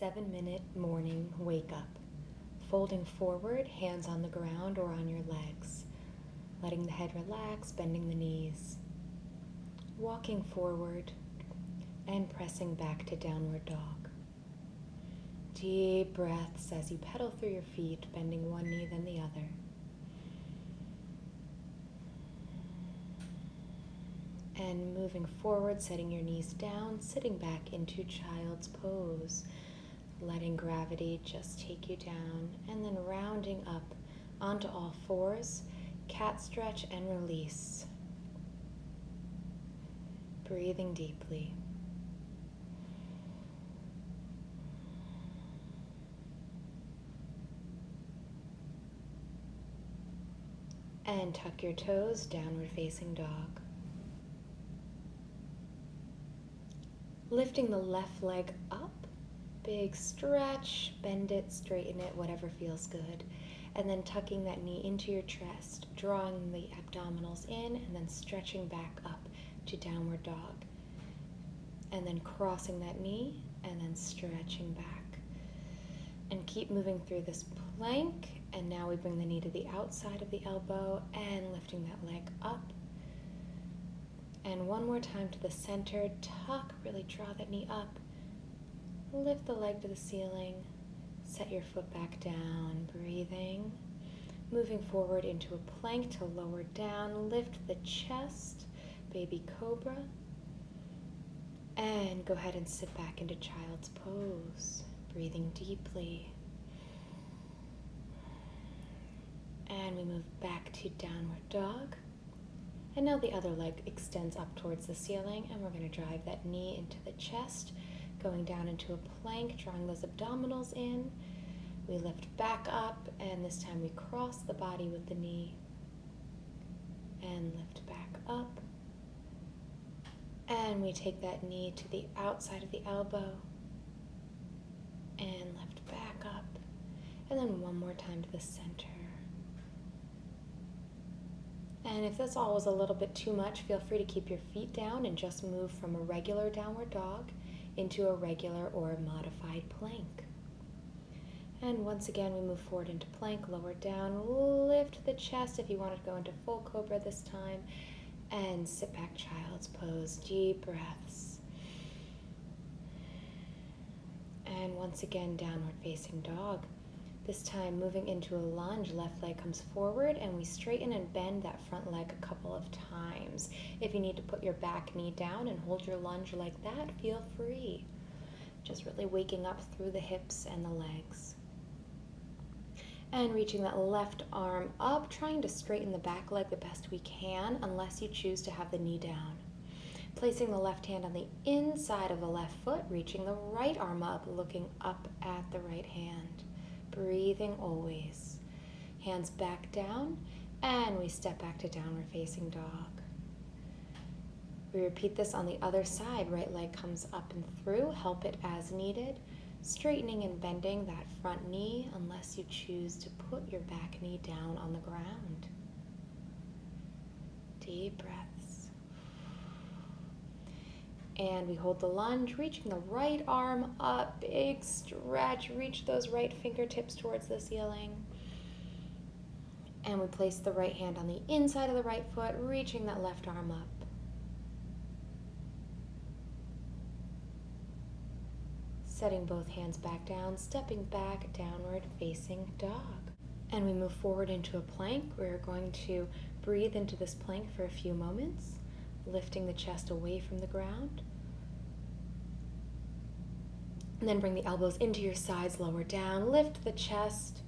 7-minute morning wake up. Folding forward, hands on the ground or on your legs. Letting the head relax, bending the knees. Walking forward and pressing back to downward dog. Deep breaths as you pedal through your feet, bending one knee then the other. And moving forward, setting your knees down, sitting back into child's pose. Letting gravity just take you down, and then rounding up onto all fours, cat stretch and release. Breathing deeply. And tuck your toes, downward facing dog. Lifting the left leg up. Big stretch, bend it, straighten it, whatever feels good. And then tucking that knee into your chest, drawing the abdominals in, and then stretching back up to downward dog. And then crossing that knee, and then stretching back. And keep moving through this plank. And now we bring the knee to the outside of the elbow and lifting that leg up. And one more time to the center, tuck, really draw that knee up. Lift the leg to the ceiling, set your foot back down, breathing. Moving forward into a plank to lower down, lift the chest, baby cobra. And go ahead and sit back into child's pose, breathing deeply. And we move back to downward dog. And now the other leg extends up towards the ceiling, and we're going to drive that knee into the chest. Going down into a plank, drawing those abdominals in. We lift back up, and this time we cross the body with the knee. And lift back up. And we take that knee to the outside of the elbow. And lift back up. And then one more time to the center. And if this all was a little bit too much, feel free to keep your feet down and just move from a regular downward dog into a regular or a modified plank. And once again, we move forward into plank, lower down, lift the chest if you want to go into full cobra this time, and sit back child's pose, deep breaths. And once again, downward facing dog. This time moving into a lunge, left leg comes forward and we straighten and bend that front leg a couple of times. If you need to put your back knee down and hold your lunge like that, feel free. Just really waking up through the hips and the legs. And reaching that left arm up, trying to straighten the back leg the best we can, unless you choose to have the knee down. Placing the left hand on the inside of the left foot, reaching the right arm up, looking up at the right hand. Breathing always. Hands back down, and we step back to downward facing dog. We repeat this on the other side. Right leg comes up and through. Help it as needed. Straightening and bending that front knee unless you choose to put your back knee down on the ground. Deep breaths. And we hold the lunge, reaching the right arm up, big stretch, reach those right fingertips towards the ceiling. And we place the right hand on the inside of the right foot, reaching that left arm up. Setting both hands back down, stepping back, downward facing dog. And we move forward into a plank. We're going to breathe into this plank for a few moments, lifting the chest away from the ground. And then bring the elbows into your sides, lower down, lift the chest.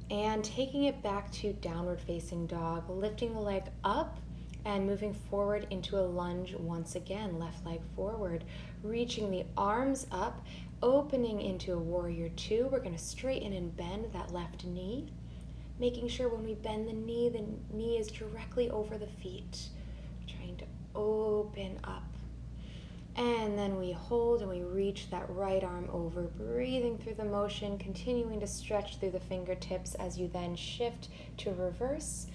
And taking it back to downward facing dog, lifting the leg up and moving forward into a lunge once again, left leg forward, reaching the arms up, opening into a warrior two. We're going to straighten and bend that left knee, making sure when we bend the knee is directly over the feet, trying to open up. And then we hold and we reach that right arm over, breathing through the motion, continuing to stretch through the fingertips as you then shift to reverse.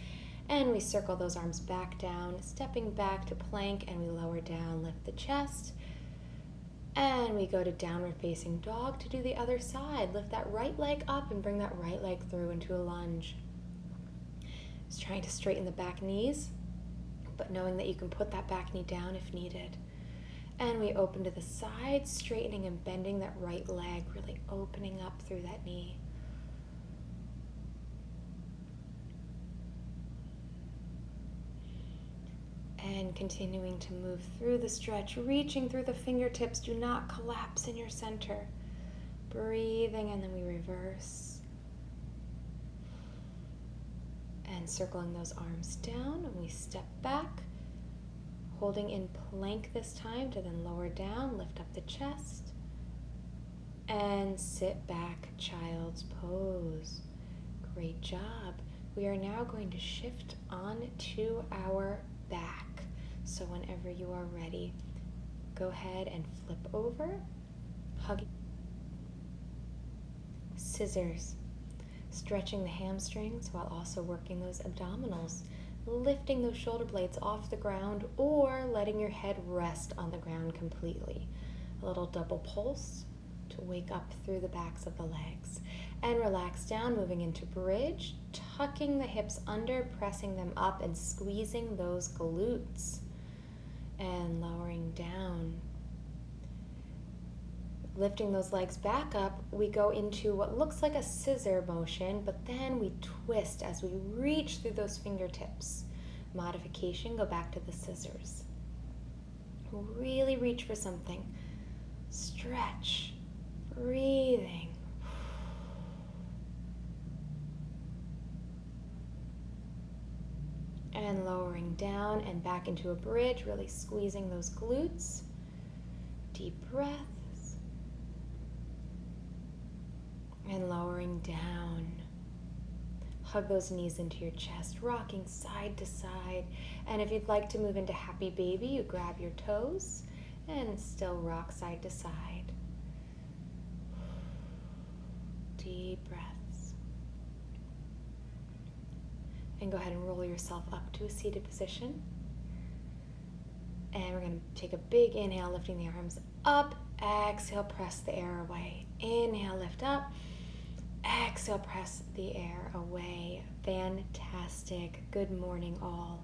And we circle those arms back down, stepping back to plank, and we lower down, lift the chest. And we go to downward facing dog to do the other side. Lift that right leg up and bring that right leg through into a lunge. Just trying to straighten the back knees, but knowing that you can put that back knee down if needed. And we open to the side, straightening and bending that right leg, really opening up through that knee. And continuing to move through the stretch, reaching through the fingertips. Do not collapse in your center. Breathing, and then we reverse. And circling those arms down, and we step back, holding in plank this time to then lower down, lift up the chest, and sit back, child's pose. Great job. We are now going to shift on to our back. So whenever you are ready, go ahead and flip over, hug, scissors, stretching the hamstrings while also working those abdominals, lifting those shoulder blades off the ground or letting your head rest on the ground completely. A little double pulse to wake up through the backs of the legs. And relax down, moving into bridge, tucking the hips under, pressing them up and squeezing those glutes. And lowering down. Lifting those legs back up, we go into what looks like a scissor motion, but then we twist as we reach through those fingertips. Modification, go back to the scissors. Really reach for something. Stretch, breathing. And lowering down and back into a bridge, really squeezing those glutes. Deep breaths. And lowering down. Hug those knees into your chest, rocking side to side. And if you'd like to move into happy baby, you grab your toes and still rock side to side. Deep breaths. And go ahead and roll yourself up to a seated position. And we're going to take a big inhale, lifting the arms up. Exhale, press the air away. Inhale, lift up. Exhale, press the air away. Fantastic. Good morning, all.